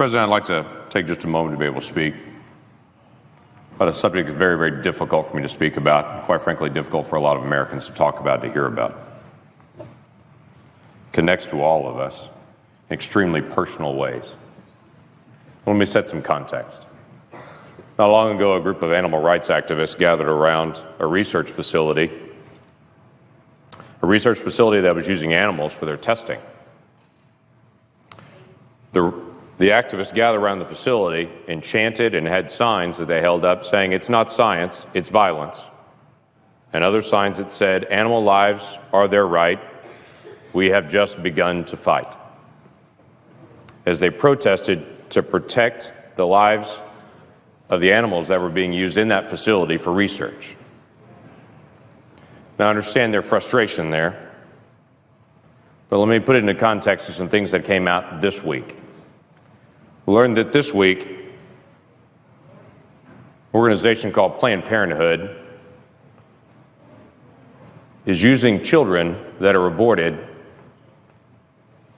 President, I'd like to take just a moment to be able to speak about a subject that's very, very difficult for me to speak about, and quite frankly, difficult for a lot of Americans to talk about, to hear about. It connects to all of us in extremely personal ways. Let me set some context. Not long ago, a group of animal rights activists gathered around a research facility that was using animals for their testing. The activists gathered around the facility and chanted and had signs that they held up saying, "It's not science, it's violence." And other signs that said, "Animal lives are their right. We have just begun to fight." As they protested to protect the lives of the animals that were being used in that facility for research. Now, I understand their frustration there, but let me put it into context of some things that came out this week. We learned that this week, an organization called Planned ParentHood is using children that are aborted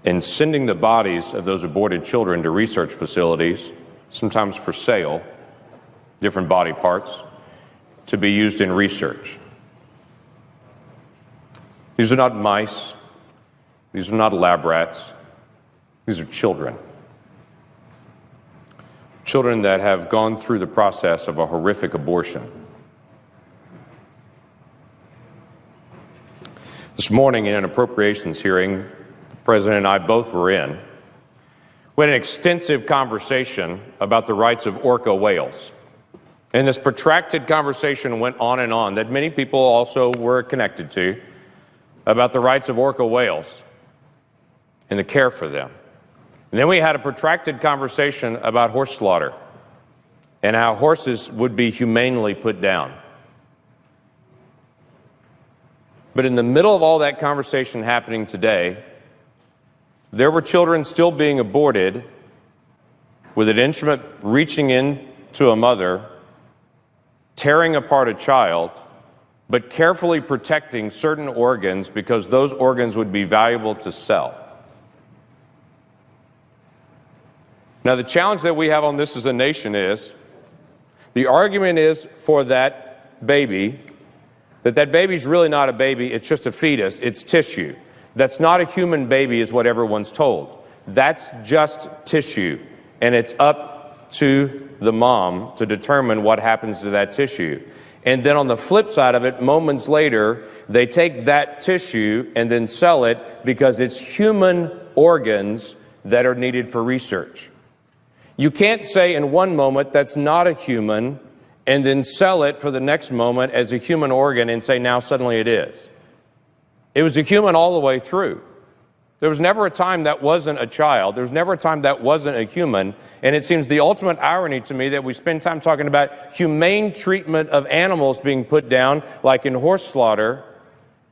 and sending the bodies of those aborted children to research facilities, sometimes for sale, different body parts, to be used in research. These are not mice. These are not lab rats. These are children. Children that have gone through the process of a horrific abortion. This morning in an appropriations hearing, the President and I both were in, we had an extensive conversation about the rights of orca whales. And this protracted conversation went on and on that many people also were connected to about the rights of orca whales and the care for them. And then we had a protracted conversation about horse slaughter and how horses would be humanely put down. But in the middle of all that conversation happening today, there were children still being aborted with an instrument reaching into a mother, tearing apart a child, but carefully protecting certain organs because those organs would be valuable to sell. Now, the challenge that we have on this as a nation is, the argument is for that baby, that baby's really not a baby, it's just a fetus, it's tissue. That's not a human baby is what everyone's told. That's just tissue, and it's up to the mom to determine what happens to that tissue. And then on the flip side of it, moments later, they take that tissue and then sell it because it's human organs that are needed for research. You can't say in one moment that's not a human and then sell it for the next moment as a human organ and say now suddenly it is. It was a human all the way through. There was never a time that wasn't a child. There was never a time that wasn't a human. And it seems the ultimate irony to me that we spend time talking about humane treatment of animals being put down, like in horse slaughter,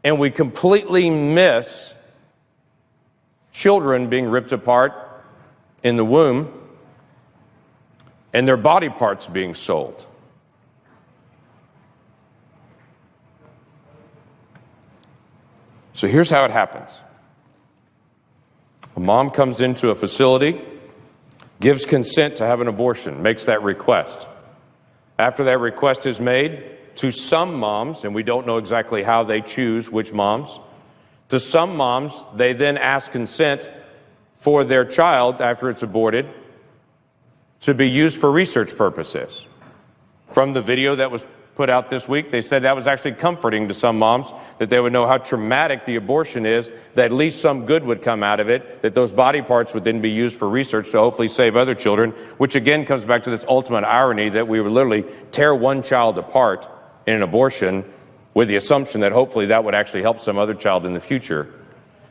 and we completely miss children being ripped apart in the womb and their body parts being sold. So here's how it happens. A mom comes into a facility, gives consent to have an abortion, makes that request. After that request is made, to some moms, and we don't know exactly how they choose which moms, to some moms, they then ask consent for their child after it's aborted to be used for research purposes. From the video that was put out this week, they said that was actually comforting to some moms, that they would know how traumatic the abortion is, that at least some good would come out of it, that those body parts would then be used for research to hopefully save other children, which again comes back to this ultimate irony that we would literally tear one child apart in an abortion with the assumption that hopefully that would actually help some other child in the future,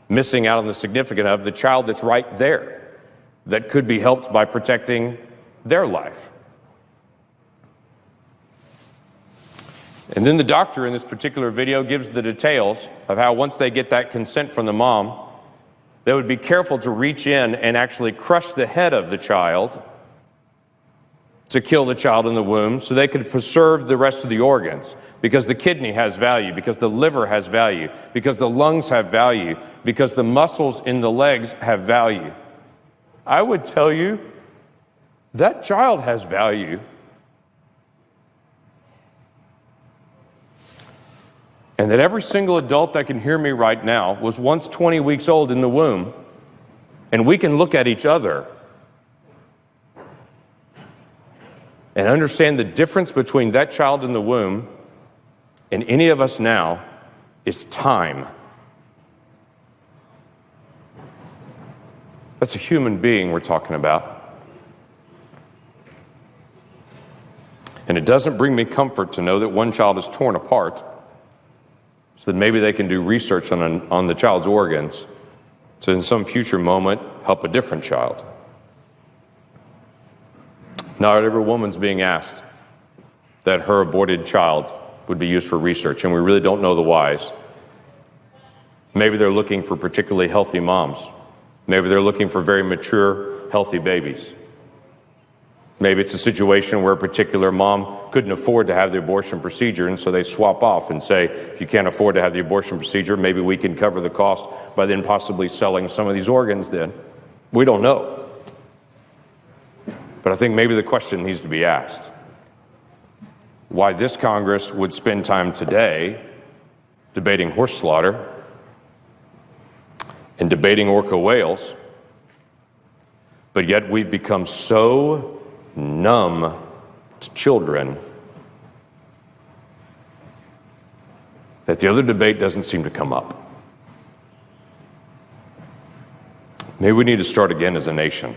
missing out on the significance of the child that's right there, that could be helped by protecting their life. And then the doctor in this particular video gives the details of how once they get that consent from the mom, they would be careful to reach in and actually crush the head of the child to kill the child in the womb so they could preserve the rest of the organs, because the kidney has value, because the liver has value, because the lungs have value, because the muscles in the legs have value. I would tell you that child has value. And that every single adult that can hear me right now was once 20 weeks old in the womb, and we can look at each other and understand the difference between that child in the womb and any of us now is time. That's a human being we're talking about. And it doesn't bring me comfort to know that one child is torn apart so that maybe they can do research on the child's organs to in some future moment help a different child. Not every woman's being asked that her aborted child would be used for research, and we really don't know the whys. Maybe they're looking for particularly healthy moms. Maybe they're looking for very mature, healthy babies. Maybe it's a situation where a particular mom couldn't afford to have the abortion procedure, and so they swap off and say, if you can't afford to have the abortion procedure, maybe we can cover the cost by then possibly selling some of these organs then. We don't know. But I think maybe the question needs to be asked. Why this Congress would spend time today debating horse slaughter and debating orca whales, but yet we've become so numb to children that the other debate doesn't seem to come up. Maybe we need to start again as a nation,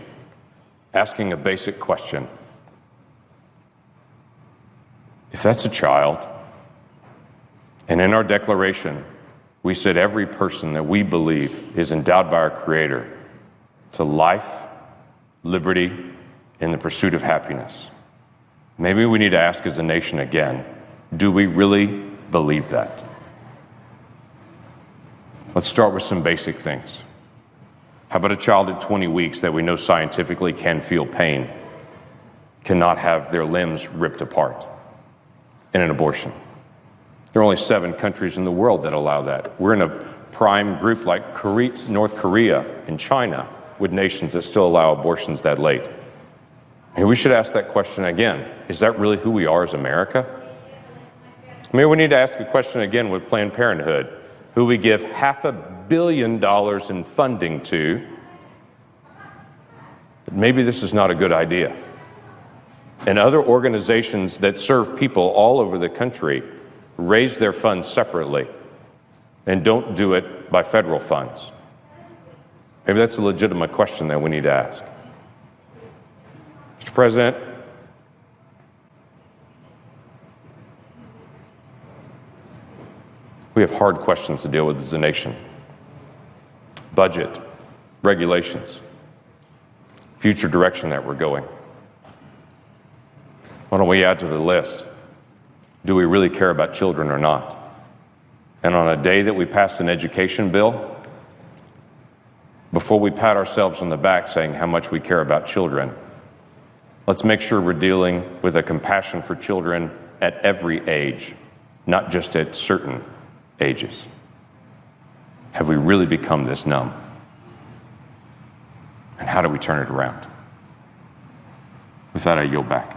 asking a basic question. If that's a child, and in our declaration, we said every person that we believe is endowed by our Creator to life, liberty, and the pursuit of happiness. Maybe we need to ask as a nation again, do we really believe that? Let's start with some basic things. How about a child at 20 weeks that we know scientifically can feel pain, cannot have their limbs ripped apart in an abortion? There are only 7 countries in the world that allow that. We're in a prime group like North Korea and China with nations that still allow abortions that late. And we should ask that question again. Is that really who we are as America? Maybe we need to ask a question again with Planned Parenthood, who we give $500 million in funding to. But maybe this is not a good idea. And other organizations that serve people all over the country raise their funds separately and don't do it by federal funds. Maybe that's a legitimate question that we need to ask. Mr. President, we have hard questions to deal with as a nation. Budget, regulations, future direction that we're going. Why don't we add to the list? Do we really care about children or not? And on a day that we pass an education bill, before we pat ourselves on the back saying how much we care about children, let's make sure we're dealing with a compassion for children at every age, not just at certain ages. Have we really become this numb? And how do we turn it around? With that, I yield back.